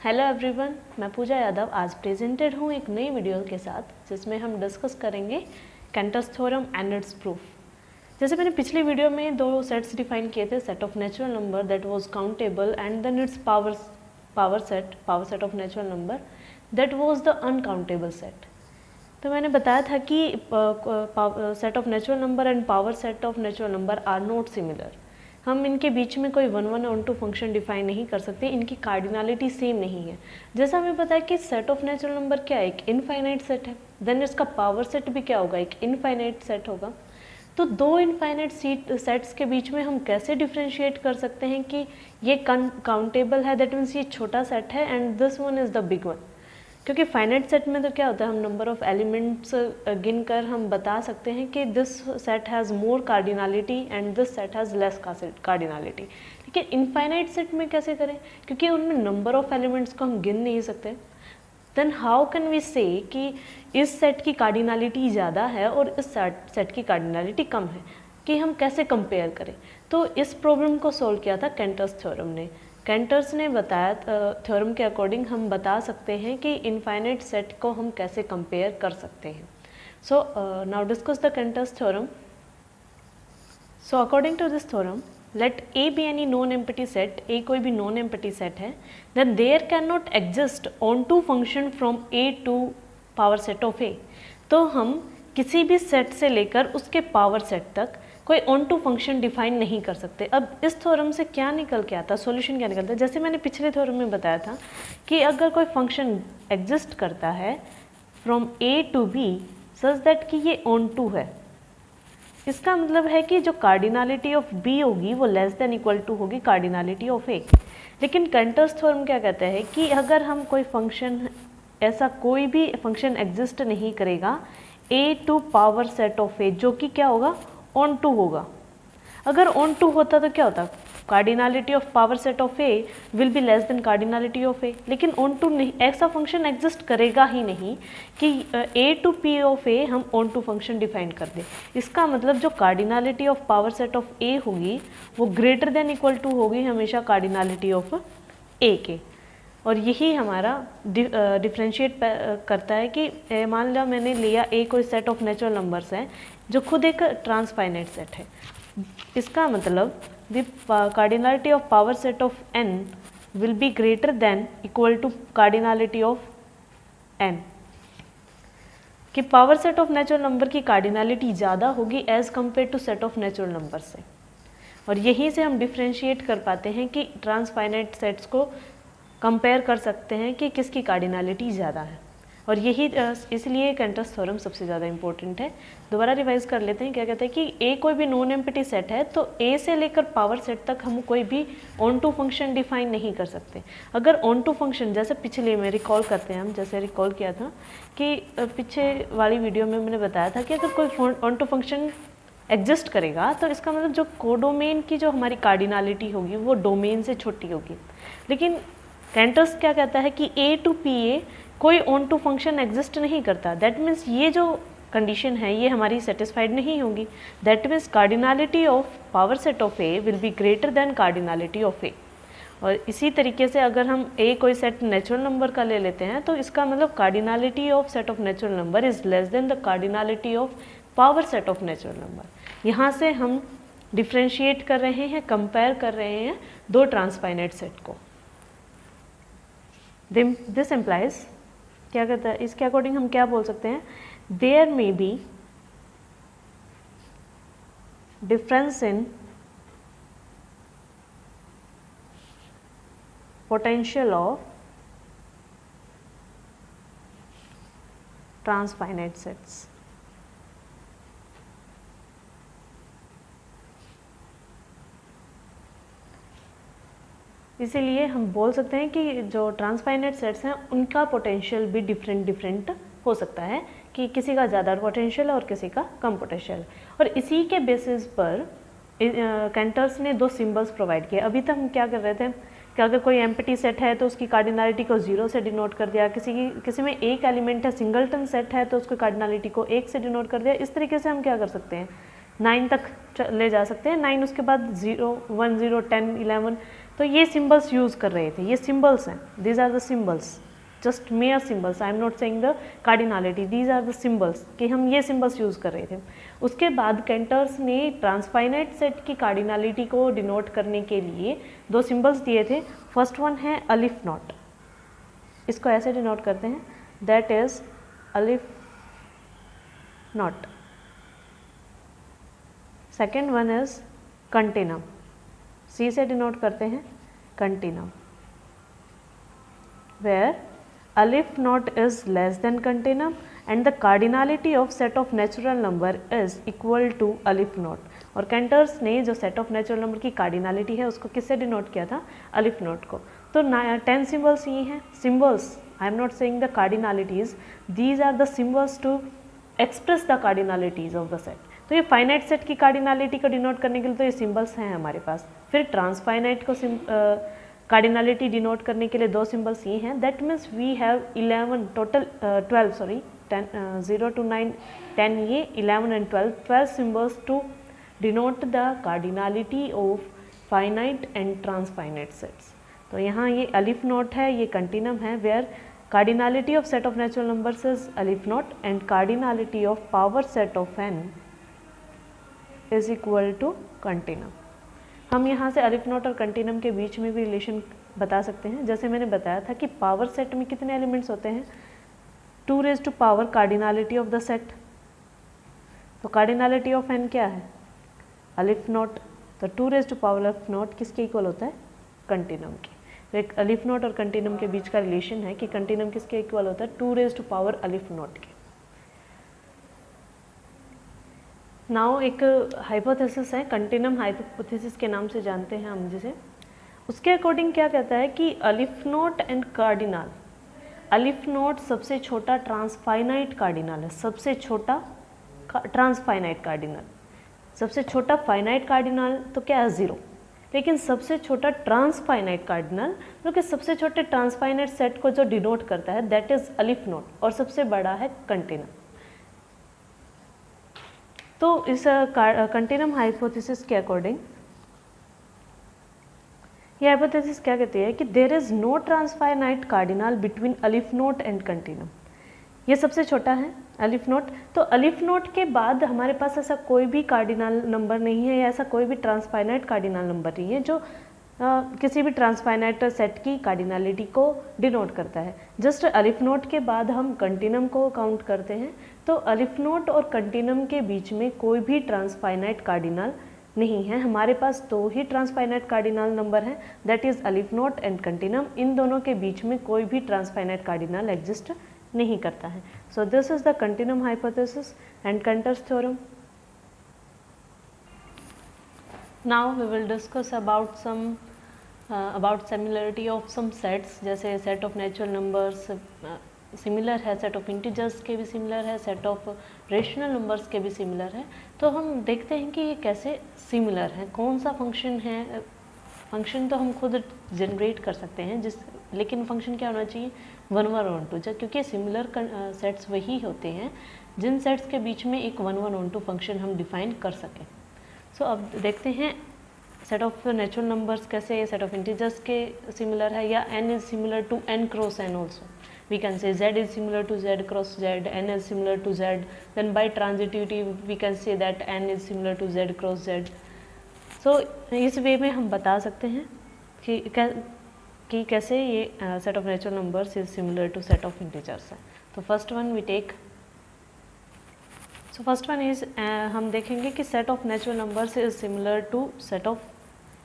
Hello everyone, मैं पूजा यादव आज presented हूँ एक नई वीडियो के साथ जिसमें हम डिस्कस करेंगे कैंटर्स थ्योरम एंड इट्स प्रूफ। जैसे मैंने पिछली वीडियो में दो सेट्स डिफाइन किए थे, set of natural number that was countable and then its power set of natural number that was the uncountable set. तो मैंने बताया था कि set of natural number and power set of natural number are not similar. हम इनके बीच में कोई 1 1 2 function define नहीं कर सकते, इनकी कार्डिनलिटी सेम नहीं है। जैसा हमें पता है कि सेट ऑफ नेचुरल नंबर क्या है, एक इनफाइनाइट सेट है, देन इसका पावर सेट भी क्या होगा, एक इनफाइनाइट सेट होगा। तो दो इनफाइनाइट सेट्स के बीच में हम कैसे डिफ्रेंशिएट कर सकते हैं कि ये काउंटेबल है, दैट मीन्स ये छोटा सेट है and this one is the big one. क्योंकि फाइनाइट सेट में तो क्या होता है, हम नंबर ऑफ एलिमेंट्स गिनकर हम बता सकते हैं कि this set has more cardinality and this set has less cardinality. लेकिन इनफाइनाइट सेट में कैसे करें, क्योंकि उनमें नंबर ऑफ एलिमेंट्स को हम गिन नहीं सकते। देन हाउ कैन वी से कि इस सेट की कार्डिनलिटी ज़्यादा है और इस सेट की कार्डिनलिटी कम है, कि हम कैसे कंपेयर करें। तो इस प्रॉब्लम को सॉल्व किया था कैंटर्स थ्योरम ने। कैंटर्स ने बताया थ्योरम के अकॉर्डिंग हम बता सकते हैं कि इनफाइनाइट सेट को हम कैसे कंपेयर कर सकते हैं। So now discuss the Cantor's theorem. So according to this theorem, let a be any non empty set, a कोई भी नॉन एम्प्टी सेट है, then there can not exist onto function from A to power set of a. तो हम किसी भी set से लेकर उसके पावर सेट तक कोई ऑन टू फंक्शन डिफाइन नहीं कर सकते। अब इस थ्योरम से क्या निकल के आता, सॉल्यूशन क्या निकलता है, जैसे मैंने पिछले थ्योरम में बताया था कि अगर कोई फंक्शन एग्जिस्ट करता है from A to B such that कि ये ऑन टू है, इसका मतलब है कि जो कार्डिनलिटी ऑफ बी होगी वो लेस देन इक्वल टू होगी कार्डिनलिटी ऑफ ए। लेकिन कैंटर्स थ्योरम क्या कहता है कि अगर हम कोई फंक्शन, ऐसा कोई भी फंक्शन एग्जिस्ट नहीं करेगा ए टू पावर सेट ऑफ ए, जो कि क्या होगा, ऑन टू होगा। अगर ऑन टू होता तो क्या होता, cardinality of power set of a will be less than cardinality of a. लेकिन ऑन टू नहीं, ऐसा फंक्शन एग्जिस्ट करेगा ही नहीं कि ए टू पी ऑफ ए हम ऑन टू फंक्शन डिफाइन कर दें। इसका मतलब जो cardinality of power set of a होगी वो ग्रेटर देन इक्वल टू होगी हमेशा कार्डिनलिटी ऑफ ए के। और यही हमारा डिफ्रेंशिएट करता है कि मान लिया मैंने लिया ए कोई सेट ऑफ नेचुरल नंबर्स है जो खुद एक ट्रांसफाइनाइट सेट है, इसका मतलब the cardinality of power set of n will be greater than equal to cardinality of n, कि power set of natural number की कार्डिनलिटी ज़्यादा होगी as compared to set of natural number से। और यहीं से हम डिफ्रेंशिएट कर पाते हैं कि ट्रांसफाइनाइट सेट्स को कंपेयर कर सकते हैं कि किसकी कार्डिनलिटी ज़्यादा है। और यही इसलिए कैंटर्स थ्योरम सबसे ज़्यादा इंपॉर्टेंट है। दोबारा रिवाइज कर लेते हैं, क्या कहते हैं कि ए कोई भी नॉन एम्प्टी सेट है तो ए से लेकर पावर सेट तक हम कोई भी ऑन टू फंक्शन डिफाइन नहीं कर सकते। अगर ऑन टू फंक्शन, जैसे पिछले में रिकॉल करते हैं हम, जैसे रिकॉल किया था कि पीछे वाली वीडियो में मैंने बताया था कि अगर कोई ऑन टू फंक्शन एग्जिस्ट करेगा तो इसका मतलब जो कोडोमेन की जो हमारी कार्डिनलिटी होगी वो डोमेन से छोटी होगी। लेकिन कैंटर्स क्या कहता है कि ए टू पी ए कोई ऑन टू फंक्शन एग्जिस्ट नहीं करता, दैट मीन्स ये जो कंडीशन है ये हमारी सेटिस्फाइड नहीं होगी। That means cardinality of power set of a will be greater than cardinality of a. और इसी तरीके से अगर हम ए कोई सेट नेचुरल नंबर का ले लेते हैं तो इसका मतलब cardinality of set of natural number is less than the cardinality of power set of natural number. यहाँ से हम डिफ्रेंशिएट कर रहे हैं, कंपेयर कर रहे हैं दो ट्रांसफाइनाइट सेट को। दिस इम्प्लाइज, क्या कहता है, इसके अकॉर्डिंग हम क्या बोल सकते हैं, there may be difference in potential of transfinite sets. इसीलिए हम बोल सकते हैं कि जो ट्रांसफाइनाइट सेट्स हैं उनका पोटेंशियल भी डिफरेंट हो सकता है, कि किसी का ज़्यादा पोटेंशियल और किसी का कम पोटेंशियल। और इसी के बेसिस पर कैंटर्स ने दो सिंबल्स प्रोवाइड किए। अभी तक हम क्या कर रहे थे कि अगर कोई एम्प्टी सेट है तो उसकी कार्डिनलिटी को 0 से डिनोट कर दिया, किसी में एक एलिमेंट है, सिंगलटन सेट है तो उसकी कार्डिनलिटी को 1 से डिनोट कर दिया। इस तरीके से हम क्या कर सकते हैं, 9 तक ले जा सकते हैं। 9 उसके बाद 0 1 0 10 11 तो ये सिंबल्स यूज़ कर रहे थे, ये सिंबल्स हैं, these are the symbols, just mere symbols, I am not saying the cardinality, these are the symbols, कि हम ये सिंबल्स यूज़ कर रहे थे। उसके बाद कैंटर्स ने ट्रांसफाइनाइट सेट की कार्डिनलिटी को डिनोट करने के लिए दो सिंबल्स दिए थे। फर्स्ट वन है अलिफ नॉट, इसको ऐसे डिनोट करते हैं, that is aleph naught. Second one is continuum, c से डिनोट करते हैं continuum, where alif naught is less than continuum and the cardinality of set of natural number is equal to alif naught। और कैंटर्स ने जो set of natural number की cardinality है उसको किससे डिनोट किया था, अलिफ नोट को। तो 10 सिंबल्स ये हैं, symbols, I am not saying the cardinalities, these are the symbols to express the cardinalities of the set. तो ये फाइनाइट सेट की कार्डिनलिटी को डिनोट करने के लिए तो ये सिंबल्स हैं हमारे पास। फिर ट्रांसफाइनाइट को कार्डिनलिटी डिनोट करने के लिए दो सिंबल्स ये हैं, that means we have 11 total 12 sorry 0 to 9 10 ये 11 and 12 symbols to denote the cardinality of finite and transfinite sets. तो यहाँ ये अलिफ नोट है, ये कंटिनम है, where cardinality of set of natural numbers is aleph naught and cardinality of power set of n is equal to continuum. हम यहाँ से अलिफ नोट और कंटिनम के बीच में भी रिलेशन बता सकते हैं। जैसे मैंने बताया था कि पावर सेट में कितने एलिमेंट्स होते हैं, 2 raised to power cardinality of the set. तो कार्डिनलिटी ऑफ n क्या है, अलिफ नोट, तो 2 raised to पावर अलिफ नोट किसके इक्वल होता है, कंटिनम के। तो एक अलिफ नोट और कंटिनम के बीच का रिलेशन है कि कंटिनम किसके इक्वल होता है, 2 raised to पावर अलिफ नोट के। नाउ एक हाइपोथेसिस है, कंटिनम हाइपोथेसिस के नाम से जानते हैं हम जिसे, उसके अकॉर्डिंग क्या कहता है कि अलिफ नोट एंड कार्डिनल, अलिफ नोट सबसे छोटा ट्रांसफाइनाइट कार्डिनल है, सबसे छोटा ट्रांसफाइनाइट कार्डिनल, सबसे छोटा फाइनाइट कार्डिनल तो क्या है 0, लेकिन सबसे छोटा ट्रांसफाइनाइट कार्डिनल जो कि सबसे छोटे ट्रांसफाइनाइट सेट को जो डिनोट करता है दैट इज अलिफ नोट, और सबसे बड़ा है कंटिनम। तो इस कंटिनम हाइपोथेसिस के अकॉर्डिंग ये हाइपोथेसिस क्या कहती है कि there is no transfinite cardinal between aleph naught and continuum. ये सबसे छोटा है अलिफ नोट, तो अलिफ नोट के बाद हमारे पास ऐसा कोई भी कार्डिनल नंबर नहीं है या ऐसा कोई भी ट्रांसफाइनाइट कार्डिनल नंबर नहीं है जो किसी भी ट्रांसफाइनाइट सेट की कार्डिनलिटी को डिनोट करता है। जस्ट अलिफ नोट के बाद हम कंटिनम को काउंट करते हैं, तो अलिफ नोट और कंटिनम के बीच में कोई भी ट्रांसफाइनाइट कार्डिनल नहीं है। हमारे पास दो ही ट्रांसफाइनाइट कार्डिनल नंबर हैं, that is aleph naught and continuum. इन दोनों के बीच में कोई भी ट्रांसफाइनाइट कार्डिनल एग्जिस्ट नहीं करता है। So this is the continuum hypothesis and Cantor's theorem. Now we will discuss about some about similarity of some sets, जैसे set of natural numbers similar है, सेट ऑफ इंटीजर्स के भी similar है, set of rational numbers के भी similar है। तो हम देखते हैं कि ये कैसे सिमिलर हैं, कौन सा फंक्शन है। फंक्शन तो हम खुद जनरेट कर सकते हैं लेकिन फंक्शन क्या होना चाहिए 1 1 on 2, क्योंकि सिमिलर सेट्स वही होते हैं जिन सेट्स के बीच में एक 1 1 on 2 फंक्शन हम डिफाइन कर सकें। सो अब देखते हैं सेट ऑफ नेचुरल नंबर्स कैसे सेट ऑफ इंटीजर्स के सिमिलर है, या n is similar to n cross n also. We can say Z is similar to Z cross Z, N is similar to Z. Then by transitivity we can say that N is similar to Z cross Z. So इस वे में हम बता सकते हैं कि कैसे ये set of natural numbers is similar to set of integers है। तो first one we take, so first one is हम देखेंगे कि set of natural numbers is similar to set of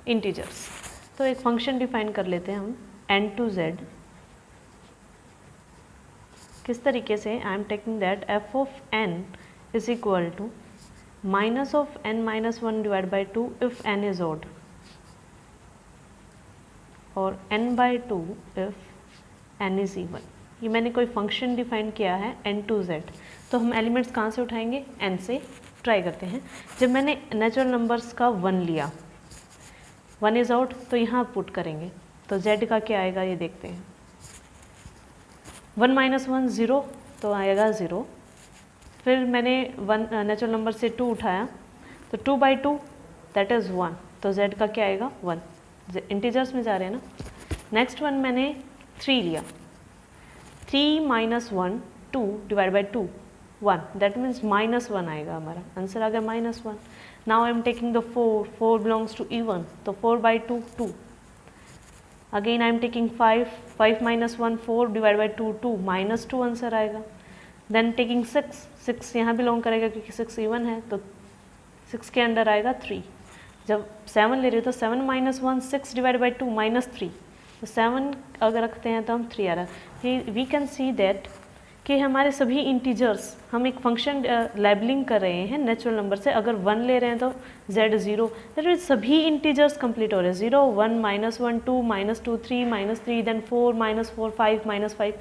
integers। तो एक function define कर लेते हैं हम n to z। किस तरीके से, I am taking that f of n is equal to minus of n minus 1 divide by 2 if n is odd, और n by 2 if n is even. ये मैंने कोई फंक्शन डिफाइन किया है n to z। तो हम elements कहाँ से उठाएंगे, n से। ट्राई करते हैं, जब मैंने नेचुरल नंबर्स का 1 लिया, 1 इज आउट, तो यहाँ पुट करेंगे, तो z का क्या आएगा ये देखते हैं। 1 माइनस 1 0, तो आएगा 0। फिर मैंने 1 नेचुरल नंबर से 2 उठाया, तो 2 बाई 2 दैट इज़ 1, तो z का क्या आएगा 1। इंटीजर्स में जा रहे हैं ना। नेक्स्ट वन मैंने 3 लिया, 3 minus 1 2 divide by 2 1, that means -1 आएगा, हमारा आंसर आ गया -1। Now I am taking the 4, 4 belongs to even, तो 4 by 2 2। Again I am taking 5, 5 minus 1 4 divide by 2 2, -2 answer आएगा। देन टेकिंग 6, 6 यहाँ बिलोंग करेगा क्योंकि 6 इवन है, तो 6 के अंडर आएगा 3। जब 7 ले रहे हो तो 7 माइनस 1 6 डिवाइड बाई 2 -3, तो 7 अगर रखते हैं तो हम 3 आ रहा है। वी कैन सी दैट कि हमारे सभी इंटीजर्स, हम एक फंक्शन लेबलिंग कर रहे हैं नेचुरल नंबर से। अगर 1 ले रहे हैं तो z 0, दैट मीन्स सभी इंटीजर्स कंप्लीट हो रहे हैं, 0 1 -1 2 -2 3 -3 देन 4 -4 5 -5,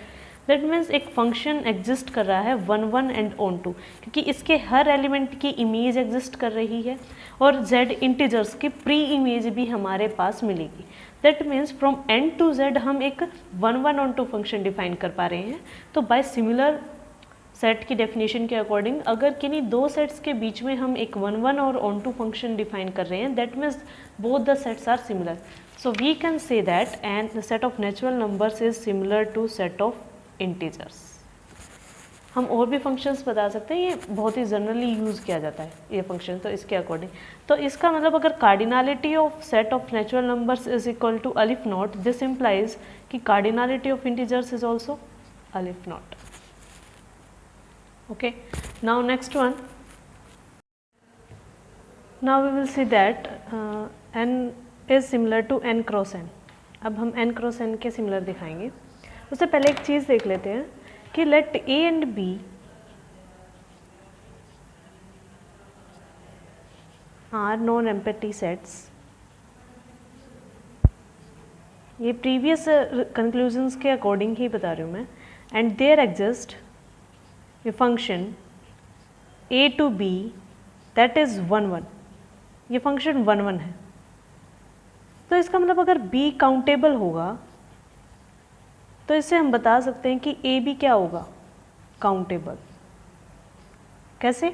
दैट मीन्स एक फंक्शन एग्जिस्ट कर रहा है 1 1 एंड ऑन 2, क्योंकि इसके हर एलिमेंट की इमेज एग्जिस्ट कर रही है और z इंटीजर्स की प्री इमेज भी हमारे पास मिलेगी। That means from n to z हम एक 1 1 ऑन 2 फंक्शन डिफाइन कर पा रहे हैं। तो बाय सिमिलर सेट की डेफिनेशन के अकॉर्डिंग अगर किन्हीं दो सेट्स के बीच में हम एक 1 1 और ऑन 2 फंक्शन डिफाइन कर रहे हैं, that means both the sets are similar. So we can say that and the set of natural numbers is similar to set of integers. हम और भी फंक्शंस बता सकते हैं, ये बहुत ही जनरली यूज़ किया जाता है ये फंक्शन, तो इसके अकॉर्डिंग। तो इसका मतलब अगर cardinality of set of natural numbers is equal to aleph naught, this implies कि cardinality of integers is also aleph naught. Okay, now next one, now we will see that n is similar to n cross n। अब हम n cross n के similar दिखाएंगे। उससे पहले एक चीज़ देख लेते हैं कि let a and b are non empty sets. ये प्रीवियस कंक्लूजन्स के अकॉर्डिंग ही बता रही हूँ मैं। And there exist a function a to b that is 1 1। ये फंक्शन 1 1 है, तो इसका मतलब अगर b काउंटेबल होगा तो इससे हम बता सकते हैं कि a भी क्या होगा, काउंटेबल। कैसे?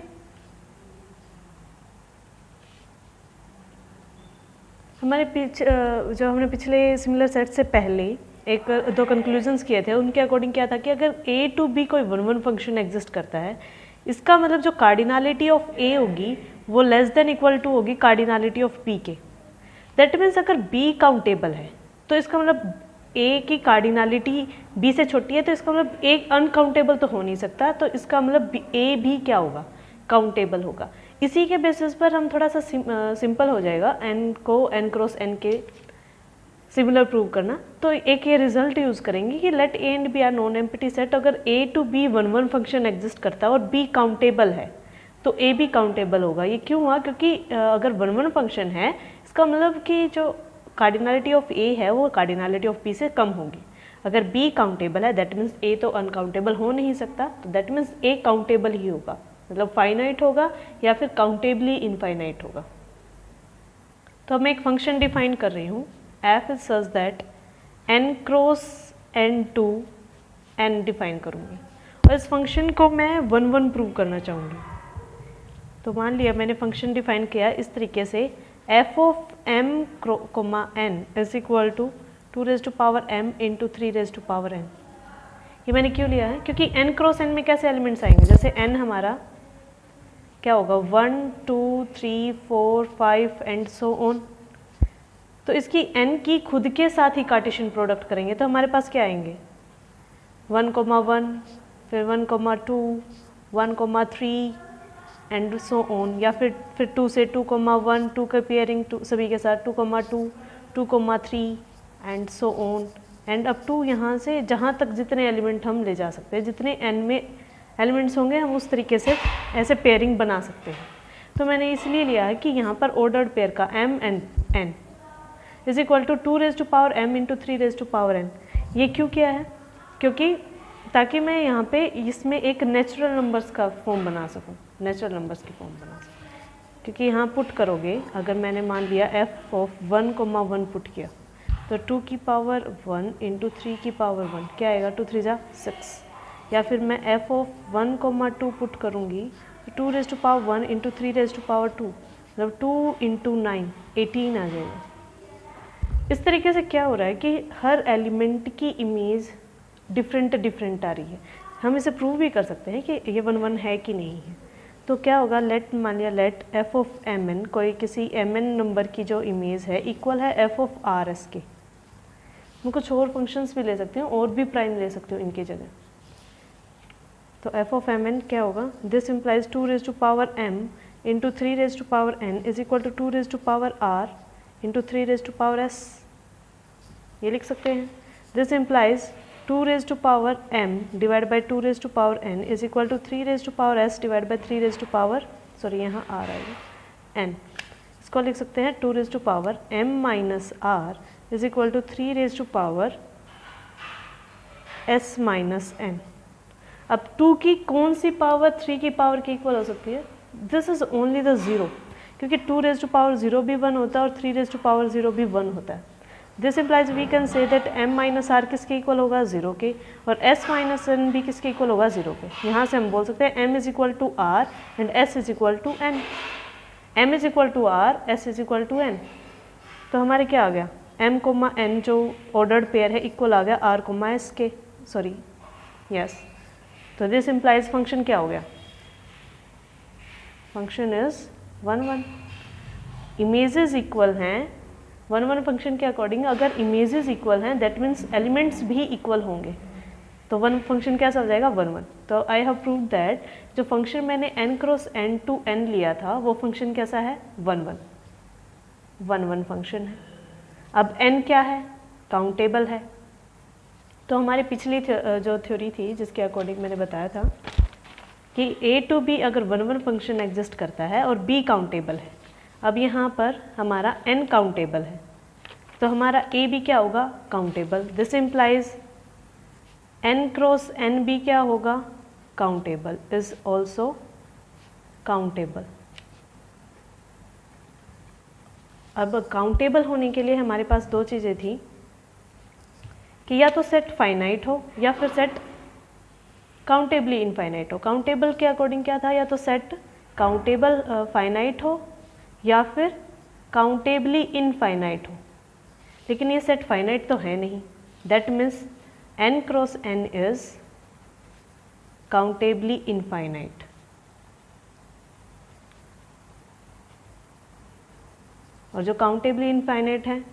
हमारे जो हमने पिछले सिमिलर सेट से पहले एक दो कंक्लूजन्स किए थे, उनके अकॉर्डिंग क्या था कि अगर a टू b कोई 1 1 फंक्शन एग्जिस्ट करता है, इसका मतलब जो कार्डिनलिटी ऑफ a होगी वो लेस देन इक्वल टू होगी कार्डिनलिटी ऑफ b के। दैट मीन्स अगर b काउंटेबल है तो इसका मतलब a की कार्डिनलिटी b से छोटी है, तो इसका मतलब a अनकाउंटेबल तो हो नहीं सकता, तो इसका मतलब a भी क्या होगा, काउंटेबल होगा। इसी के बेसिस पर हम थोड़ा सा सिंपल हो जाएगा n को n क्रॉस n के सिमिलर प्रूव करना। तो एक ये रिजल्ट यूज़ करेंगे कि let a and b are non empty set. अगर a to b 1 1 function exist करता है और b काउंटेबल है तो a भी काउंटेबल होगा। ये क्यों हुआ? क्योंकि अगर 1 1 फंक्शन है, इसका मतलब कि जो कार्डिनलिटी ऑफ a है वो कार्डिनलिटी ऑफ b से कम होगी। अगर b काउंटेबल है दैट मीन्स a तो अनकाउंटेबल हो नहीं सकता, तो दैट मीन्स a काउंटेबल ही होगा, मतलब फाइनाइट होगा या फिर काउंटेबली इनफाइनाइट होगा। तो मैं एक फंक्शन डिफाइन कर रही हूँ f is such that n cross n to n define करूँगी और इस फंक्शन को मैं 1 1 प्रूव करना चाहूँगी। तो मान लिया मैंने फंक्शन डिफाइन किया इस तरीके से, f of m comma n is equal to 2 raise to power m into 3 raise to power n। ये मैंने क्यों लिया है? क्योंकि n क्रॉस n में कैसे एलिमेंट्स आएंगे, जैसे n हमारा क्या होगा 1 2 3 4 5 एंड सो ऑन। तो इसकी n की खुद के साथ ही कार्टेशियन प्रोडक्ट करेंगे तो हमारे पास क्या आएंगे 1 1 फिर 1 2 1 3 एंड सो ऑन, या फिर 2 से 2 1 2 का पेयरिंग सभी के साथ 2 2 2 3 and so on and up to यहाँ से जहाँ तक जितने एलिमेंट हम ले जा सकते हैं, जितने n में एलिमेंट्स होंगे हम उस तरीके से ऐसे पेयरिंग बना सकते हैं। तो मैंने इसलिए लिया है कि यहाँ पर ऑर्डर्ड पेयर का m and n is equal to 2 raise to power m into 3 raise to power n। ये क्यों किया है? क्योंकि ताकि मैं यहाँ पे इसमें एक नेचुरल नंबर्स का फॉर्म बना सकूँ, नेचुरल नंबर्स की फॉर्म बना सकूँ। क्योंकि यहाँ पुट करोगे, अगर मैंने मान लिया f ऑफ 1 1 पुट किया तो 2 की पावर 1 इंटू 3 की पावर 1 क्या आएगा 2 3 जा 6, या फिर मैं f ऑफ 1 2 पुट करूँगी तो 2 raise to power 1 into 3 raise to power 2, मतलब 2 इंटू 9 18 आ जाएगा। इस तरीके से क्या हो रहा है कि हर एलिमेंट की इमेज डिफरेंट आ रही है। हम इसे प्रूव भी कर सकते हैं कि ये 1 1 है कि नहीं है। तो क्या होगा, मान लिया let F of M N, कोई किसी एम एन नंबर की जो इमेज है इक्वल है एफ ऑफ आर एस के। मैं कुछ और फंक्शंस भी ले सकती हूँ और भी प्राइम ले सकती हूँ इनकी जगह। तो एफ ऑफ एम एन क्या होगा, this implies 2 raise to power m into 3 raise to power n is equal to 2 raise to power r into 3 raise to power s। ये लिख सकते हैं, this implies 2 raise to power m divide by 2 raise to power n is equal to 3 raise to power s divide by 3 raise to power, sorry यहाँ r आएगा n। इसको लिख सकते हैं 2 raise to power m minus r is equal to 3 raise to power s minus n। अब 2 की कौन सी power 3 की पावर के इक्वल हो सकती है? दिस इज ओनली द 0, क्योंकि 2 रेज टू पावर 0 भी 1 होता है और 3 रेज टू पावर 0 भी 1 होता है। This implies we can say that m minus R किसके इक्वल होगा, 0 के, और s माइनस n भी किसके इक्वल होगा, 0 के। यहाँ से हम बोल सकते हैं m is equal to r and s is equal to n। m is equal to r, s is equal to n। तो हमारे क्या आ गया, m कोमा n जो ऑर्डर्ड पेयर है इक्वल आ गया r कोमा s के, सॉरी यस। तो दिस इम्प्लाइज फंक्शन क्या हो गया, फंक्शन इज 1 1। इमेजेस इक्वल हैं 1 1 फंक्शन के अकॉर्डिंग। अगर इमेजेस इक्वल हैं दैट मीन्स एलिमेंट्स भी इक्वल होंगे, तो 1 फंक्शन कैसा हो जाएगा, 1 1। तो आई हैव प्रूव दैट जो फंक्शन मैंने n cross n to n लिया था वो फंक्शन कैसा है, 1 1 फंक्शन है। अब n क्या है, काउंटेबल है। तो हमारी पिछली जो थ्योरी थी जिसके अकॉर्डिंग मैंने बताया था कि a टू b अगर 1 1 फंक्शन एग्जिस्ट करता है और b काउंटेबल है। अब यहाँ पर हमारा n काउंटेबल है, तो हमारा a भी क्या होगा, countable. This implies n cross n भी क्या होगा, काउंटेबल, इज ऑल्सो काउंटेबल। अब काउंटेबल होने के लिए हमारे पास दो चीज़ें थी कि या तो सेट फाइनाइट हो या फिर सेट काउंटेबली इनफाइनाइट हो। काउंटेबल के अकॉर्डिंग क्या था, या तो सेट काउंटेबल फाइनाइट हो या फिर काउंटेबली इनफाइनाइट हो, लेकिन ये सेट फाइनाइट तो है नहीं। That means n cross n is countably infinite. और जो काउंटेबली इनफाइनाइट है,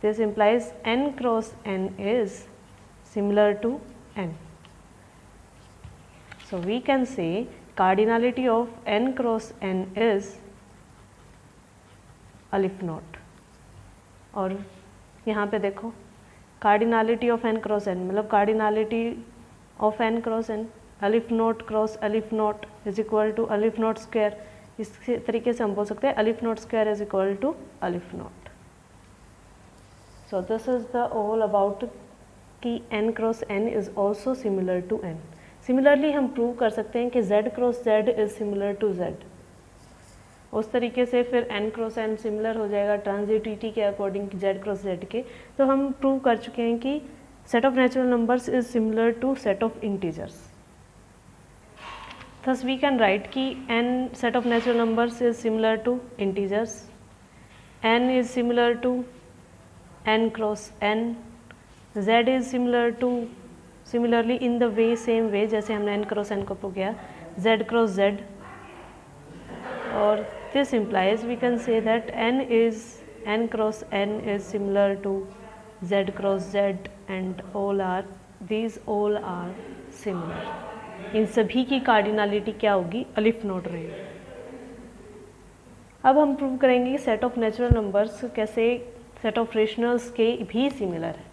this implies n cross n is similar to n. So we can say cardinality of n cross n is aleph naught. और यहाँ पे देखो cardinality of n cross n मतलब cardinality of n cross n, aleph naught cross aleph naught is equal to aleph naught square. इस तरीके से हम बोल सकते हैं aleph naught square is equal to aleph naught. So this is the all about कि n cross n is also similar to n. Similarly हम prove कर सकते हैं कि z cross z is similar to z। उस तरीके से फिर n क्रॉस n सिमिलर हो जाएगा ट्रांजिटिविटी के अकॉर्डिंग z क्रॉस z के। तो हम प्रूव कर चुके हैं कि set of natural numbers is similar to set of integers. Thus we can write कि n set of natural numbers is similar to integers, n is similar to n cross n, z is similarly in the way same way जैसे हमने n cross n को prove किया z cross z। और this implies we can say that n cross n is similar to z cross z and these all are similar। इन सभी की cardinality क्या होगी, अलिफ नॉट रहेगी। अब हम प्रूव करेंगे कि सेट ऑफ नेचुरल नंबर्स कैसे सेट ऑफ रेशनल्स के भी सिमिलर है।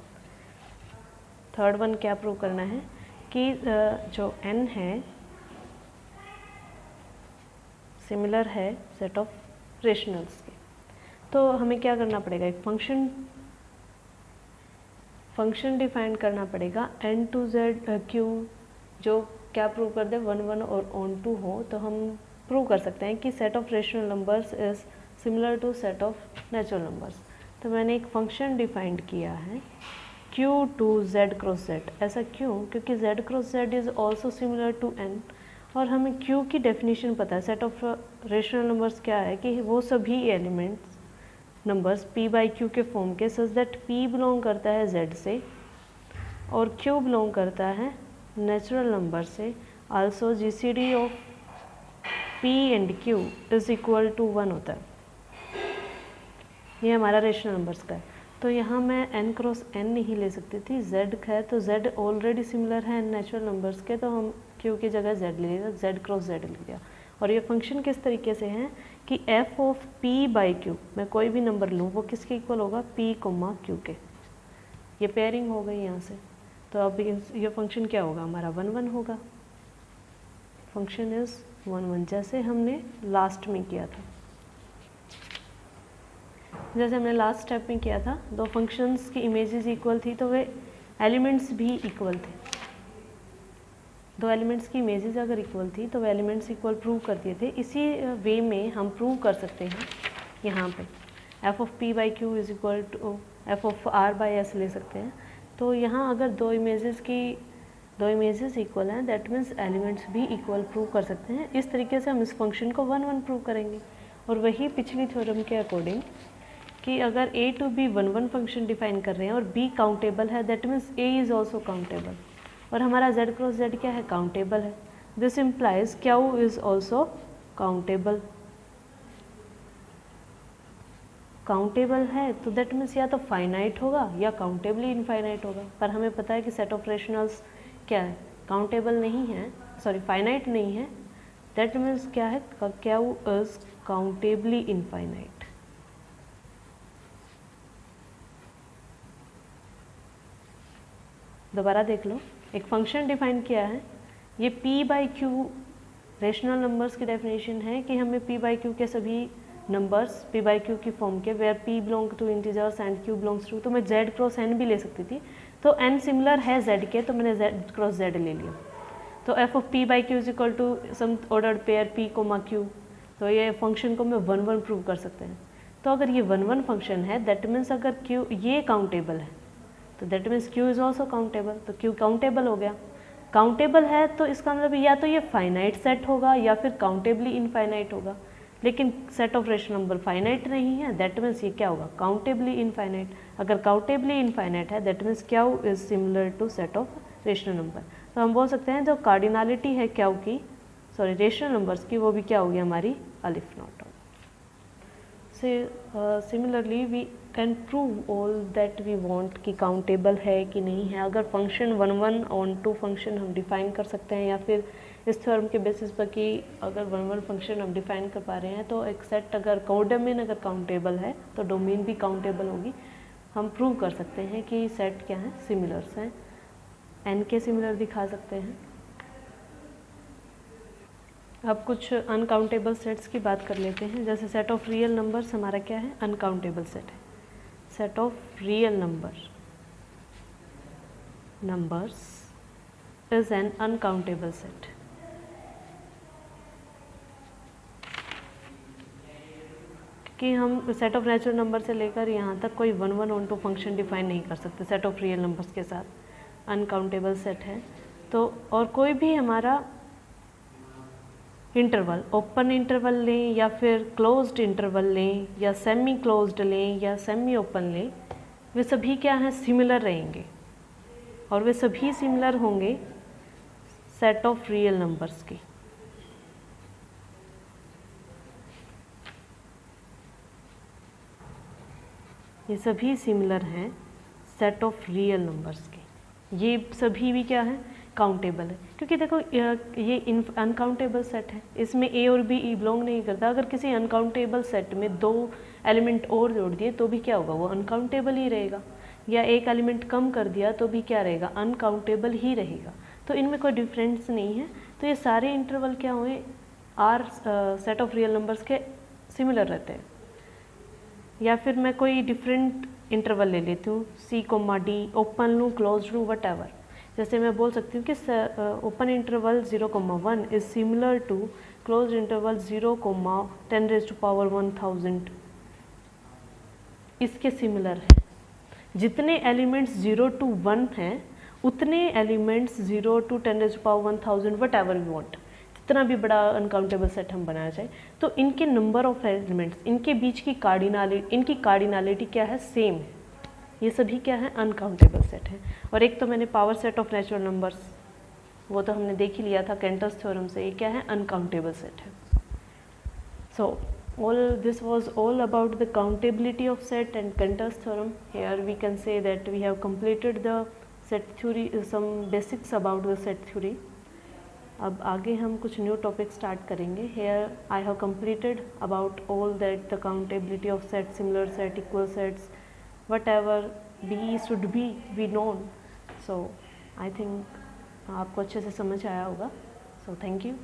थर्ड वन क्या प्रूव करना है कि जो n है सिमिलर है सेट ऑफ रेशनल्स के। तो हमें क्या करना पड़ेगा, एक फंक्शन डिफाइन करना पड़ेगा n टू z q जो क्या प्रूव कर दे 1 1 और ऑन टू हो। तो हम प्रूव कर सकते हैं कि set of rational numbers is similar to set of natural numbers. तो मैंने एक फंक्शन डिफाइंड किया है q to z cross z। ऐसा क्यों, क्योंकि z cross z is also similar to n और हमें q की डेफिनेशन पता है। सेट ऑफ रेशनल नंबर्स क्या है कि वो सभी elements numbers p by q के फॉर्म के सच दैट p बिलोंग करता है z से और q बिलोंग करता है नेचुरल नंबर से, also GCD of p and q is equal to 1 होता है। ये हमारा रेशनल नंबर्स का है। तो यहाँ मैं n क्रॉस n नहीं ले सकती थी, z है तो z ऑलरेडी सिमिलर है नेचुरल नंबर्स के, तो हम q की जगह z ले लिया, z क्रॉस z ले लिया। और ये फंक्शन किस तरीके से है कि f of p by q, मैं कोई भी नंबर लूँ वो किसके इक्वल होगा, p कोमा q के। ये पेयरिंग हो गई यहाँ से। तो अब ये फंक्शन क्या होगा हमारा 1 1 होगा। फंक्शन इज 1 1 जैसे हमने लास्ट में किया था। जैसे हमने लास्ट स्टेप में किया था, दो फंक्शंस की इमेजेस इक्वल थी तो वे एलिमेंट्स भी इक्वल थे। दो एलिमेंट्स की इमेजेस अगर इक्वल थी तो वे एलिमेंट्स इक्वल प्रूव कर दिए थे। इसी वे में हम प्रूव कर सकते हैं यहाँ पे f of p by Q is equal to f of r by s ले सकते हैं। तो यहाँ अगर दो इमेजेस इक्वल हैं दैट मीन्स एलिमेंट्स भी इक्वल प्रूव कर सकते हैं। इस तरीके से हम इस फंक्शन को 1 1 प्रूव करेंगे। और वही पिछली थ्योरम के अकॉर्डिंग कि अगर a to b 1 1 function define कर रहे हैं और b काउंटेबल है that means a is also countable, और हमारा z क्रॉस z क्या है, काउंटेबल है। This implies q is also countable. Countable है तो दैट मीन्स या तो फाइनाइट होगा या काउंटेबली इनफाइनाइट होगा। पर हमें पता है कि सेट ऑफ रेशनल्स क्या है, काउंटेबल नहीं है, सॉरी फाइनाइट नहीं है। दैट मीन्स क्या है, q इज काउंटेबली इनफाइनाइट। दोबारा देख लो, एक फंक्शन डिफाइन किया है, ये p by Q rational numbers की डेफिनेशन है कि हमें p बाई क्यू के सभी नंबर्स p बाई क्यू की फॉर्म के where p belong to integers and q belongs to, तो मैं z क्रॉस n भी ले सकती थी। तो n सिमिलर है z के तो मैंने z क्रॉस z ले लिया। तो f of p by Q is equal to some ordered pair p comma q, तो ये फंक्शन को मैं 1 1 प्रूव कर सकते हैं। तो अगर ये 1 1 फंक्शन है दैट मीन्स अगर q ये काउंटेबल है तो that means q is also countable. तो q काउंटेबल हो गया। काउंटेबल है तो इसका मतलब या तो ये फाइनाइट सेट होगा या फिर काउंटेबली इनफाइनाइट होगा, लेकिन set of rational number finite नहीं है दैट मीन्स ये क्या होगा, काउंटेबली इनफाइनाइट। अगर काउंटेबली इनफाइनाइट है that means q is similar to set of rational number. तो हम बोल सकते हैं जो कार्डिनलिटी है q की, सॉरी रेशनल नंबर्स की, वो भी क्या होगी हमारी aleph naught. Similarly we can prove all that we want कि काउंटेबल है कि नहीं है। अगर फंक्शन 1 1 ऑन टू फंक्शन हम डिफाइन कर सकते हैं, या फिर इस थ्योरम के बेसिस पर कि अगर 1 1 फंक्शन हम डिफाइन कर पा रहे हैं तो एक सेट अगर कोडोमेन अगर काउंटेबल है तो डोमेन भी काउंटेबल होगी। हम प्रूव कर सकते हैं कि सेट क्या है, सिमिलर्स हैं, n के सिमिलर दिखा सकते हैं। अब कुछ अनकाउंटेबल सेट्स की बात कर लेते हैं। जैसे सेट ऑफ रियल नंबर्स हमारा क्या है, अनकाउंटेबल सेट है। Set of real numbers is an uncountable set. कि हम सेट ऑफ नेचुरल नंबर से लेकर यहाँ तक कोई 1 1 ऑन टू फंक्शन डिफाइन नहीं कर सकते सेट ऑफ रियल नंबर्स के साथ, अनकाउंटेबल सेट है। तो और कोई भी हमारा इंटरवल, ओपन इंटरवल लें या फिर क्लोज्ड इंटरवल लें या सेमी क्लोज्ड लें या सेमी ओपन लें, वे सभी क्या हैं, सिमिलर रहेंगे और वे सभी सिमिलर होंगे सेट ऑफ रियल नंबर्स की। ये सभी सिमिलर हैं सेट ऑफ रियल नंबर्स के। ये सभी भी क्या है, काउंटेबल है, क्योंकि देखो ये अनकाउंटेबल सेट है, इसमें ए और बी बिलोंग नहीं करता। अगर किसी अनकाउंटेबल सेट में 2 एलिमेंट और जोड़ दिए तो भी क्या होगा, वो अनकाउंटेबल ही रहेगा, या एक एलिमेंट कम कर दिया तो भी क्या रहेगा, अनकाउंटेबल ही रहेगा। तो इनमें कोई डिफरेंस नहीं है। तो ये सारे इंटरवल क्या हुए, R set of real numbers के सिमिलर रहते हैं। या फिर मैं कोई डिफरेंट इंटरवल ले लेती हूँ, सी कोमा डी, ओपन लूँ, क्लोज लूँ, वट एवर। जैसे मैं बोल सकती हूँ कि open interval 0,1 is similar to close interval 0,10⁻1000। इसके सिमिलर है। जितने एलिमेंट्स 0 to 1 हैं उतने elements 0 to 10⁻1000 whatever we want, कितना भी बड़ा अनकाउंटेबल सेट हम बनाना चाहें, तो इनके नंबर ऑफ एलिमेंट्स, इनके बीच की इनकी कार्डिनलिटी क्या है, सेम है। ये सभी क्या है, अनकाउंटेबल सेट है। और एक तो मैंने power set of natural numbers, वो तो हमने देख ही लिया था कैंटर्स थ्योरम से, ये क्या है, अनकाउंटेबल सेट है। सो this was all about the countability of set and Cantor's theorem. Here we can say that we have completed the set theory, some basics about the set theory. अब आगे हम कुछ new topic start करेंगे. Here I have completed about all that the countability of set, similar set, equal sets, whatever be should be known. So I think आपको अच्छे से समझ आया होगा. So thank you.